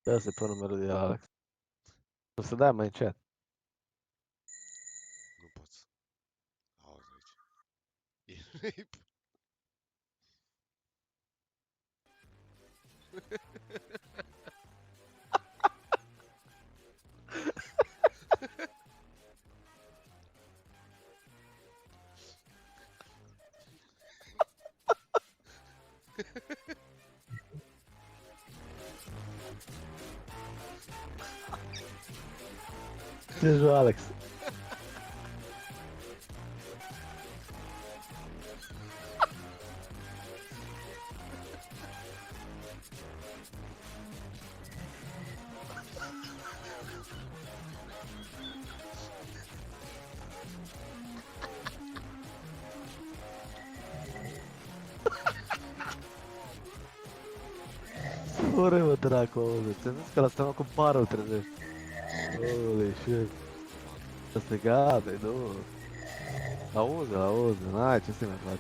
Ia să pun numărul de Alex. O să dai mai încet. Nu poți. Auzi aici. E rape. Ce joc, Alex? Ore, mă, dracu, auzi. Ți-am zis că la seama cu parul trezești. Holy shit. Asta e gata, e nu. Auzi, n-ai ce să mai faci.